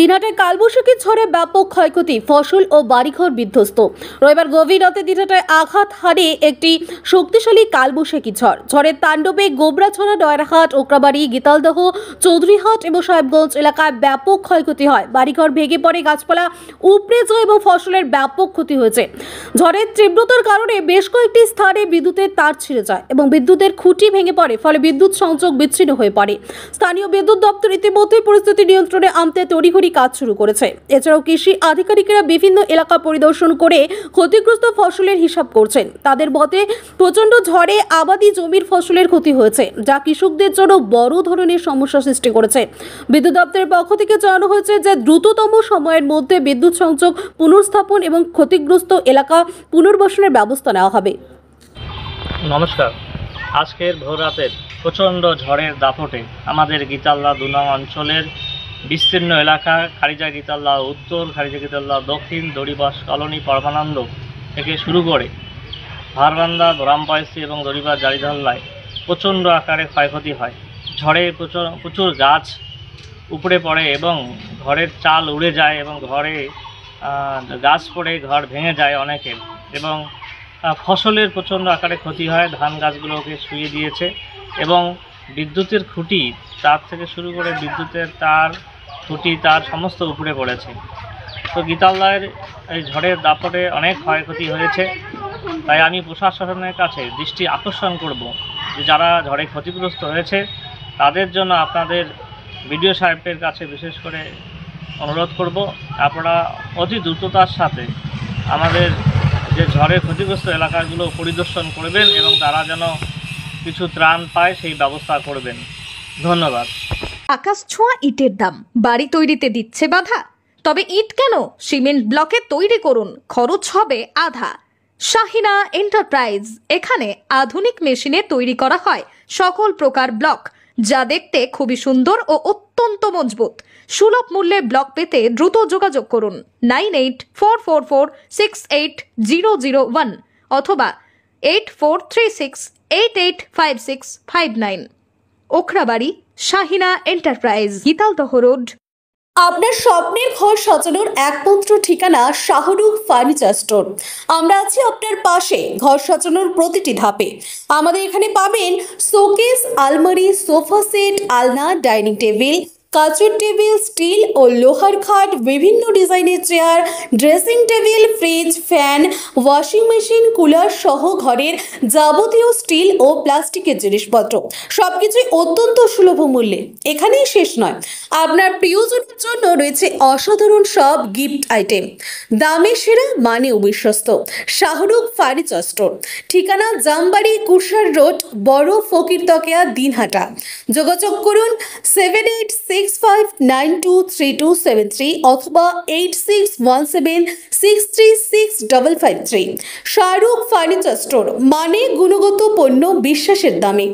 দিনহাটায় কালবৈশাখীর ঝড়ে ব্যাপক ক্ষয়ক্ষতি, ফসল ও বাড়িঘর বিধ্বস্ত। রবিবার গভীর রাতে দিনহাটায় আঘাত হানে একটি শক্তিশালী কালবৈশাখী ঝড়। ঝড়ের তাণ্ডবে গোবরাছড়া, ডয়রাহাট, ওকরাবাড়ি, গীতালদহ, চৌধুরীহাট এবং সাহেবগঞ্জ এলাকায় ব্যাপক ক্ষয়ক্ষতি হয়। বাড়িঘর ভেঙে পড়ে, গাছপালা উপড়ে যায় এবং ফসলের ব্যাপক ক্ষতি হয়েছে। ঝড়ের তীব্রতার কারণে বেশ কয়েকটি স্থানে বিদ্যুতের তার ছিঁড়ে যায় এবং বিদ্যুতের খুঁটি ভেঙে পড়ে, ফলে বিদ্যুৎ সংযোগ বিচ্ছিন্ন হয়ে পড়ে। স্থানীয় বিদ্যুৎ দপ্তর ইতিমধ্যে পরিস্থিতি নিয়ন্ত্রণে আনতে তড়িঘড়ি কাজ শুরু করেছে। এছাড়াও কৃষি আধিকারিকেরা বিভিন্ন এলাকা পরিদর্শন করে ক্ষতিগ্রস্ত ফসলের হিসাব করছেন। তাদের মতে প্রচন্ড ঝড়ে আবাদি জমির ফসলের ক্ষতি হয়েছে, যা কৃষকদের জন্য বড় ধরনের সমস্যা সৃষ্টি করেছে। বিদ্যুৎ দপ্তরের পক্ষ থেকে জানানো হয়েছে যে দ্রুততম সময়ের মধ্যে বিদ্যুৎ সংযোগ পুনর্স্থাপন এবং ক্ষতিগ্রস্ত এলাকা পুনর্বাসনের ব্যবস্থা নেওয়া হবে। নমস্কার। আজকের ভোর রাতের প্রচণ্ড ঝড়ের দাপটে আমাদের গীতালদা ২ নং অঞ্চলের বিস্তীর্ণ এলাকা খারিজা গীতালদা উত্তর, খারিজা গীতালদা দক্ষিণ, দড়িবাস কলোনি, পরমানন্দ থেকে শুরু করে ভারবান্দা, রামপাইসি এবং দড়িবাস জারিধল্লায় প্রচণ্ড আকারে ক্ষয়ক্ষতি হয়। ঝড়ে প্রচুর গাছ উপড়ে পড়ে এবং ঘরের চাল উড়ে যায় এবং ঘরে গাছ পড়ে ঘর ভেঙে যায় অনেকের, এবং ফসলের প্রচণ্ড আকারে ক্ষতি হয়। ধান গাছগুলোকে শুয়ে দিয়েছে এবং বিদ্যুতের খুঁটি, তার থেকে শুরু করে বিদ্যুতের তার, খুঁটি, তার সমস্ত উপড়ে পড়েছে। তো গীতালদার এই ঝড়ের দাপটে অনেক ক্ষয়ক্ষতি হয়েছে। তাই আমি প্রশাসনের কাছে দৃষ্টি আকর্ষণ করব যে যারা ঝড়ে ক্ষতিগ্রস্ত হয়েছে তাদের জন্য আপনাদের বিডিও সাহেবের কাছে বিশেষ করে অনুরোধ করব, আপনারা অতি দ্রুততার সাথে আমাদের যে ঝড়ে ক্ষতিগ্রস্ত এলাকাগুলো পরিদর্শন করবেন এবং তারা যেন কিছু ত্রাণ পায় সেই ব্যবস্থা করবেন। ধন্যবাদ। আকাশ ছোঁয়া ইটের দাম বাড়ি তৈরিতে দিচ্ছে বাধা? তবে ইট কেন, সিমেন্ট ব্লকে তৈরি করুন, খরচ হবে আধা। শাহিনা এন্টারপ্রাইজ, এখানে আধুনিক মেশিনে তৈরি করা হয় সকল প্রকার ব্লক, যা দেখতে খুবই সুন্দর ও অত্যন্ত মজবুত। সুলভ মূল্যে ব্লক পেতে দ্রুত যোগাযোগ করুন 9844468001 অথবা 8436885659। Okrabari, Shahina enterprise, Gitaldaha road. আপনার স্বপ্নের ঘর সাজানোর একমাত্র ঠিকানা শাহরুখ ফার্নিচার স্টোর। আমরা আছি আপনার পাশে ঘর সাজানোর প্রতিটি ধাপে। আমাদের এখানে পাবেন শোকেস, আলমারি, সোফা সেট, আলনা, ডাইনিং টেবিল, কাচের টেবিল, স্টিল ও লোহার খাট, বিভিন্ন ডিজাইনের chair, dressing table, fridge, fan, washing machine, cooler সহ ঘরের যাবতীয় স্টিল ও প্লাস্টিকের জিনিসপত্র, সবকিছুই অত্যন্ত সুলভ মূল্যে। এখানেই শেষ নয়, আপনার প্রিয়জনের জন্য রয়েছে অসাধারণ সব গিফট আইটেম। দামে সেরা, মানে বিশ্বস্ত। শাহরুখ ফার্নিচার স্টোর, ঠিকানা জামবাড়ি, কুরসার রোড, বড় ফকিরতকিয়া, দিনহাটা। যোগাযোগ করুন 7865923273 অথবা 8617636553। শাহরুখ ফার্নিচার স্টোর, মানে গুণগত পণ্য বিশ্বাসের দামে।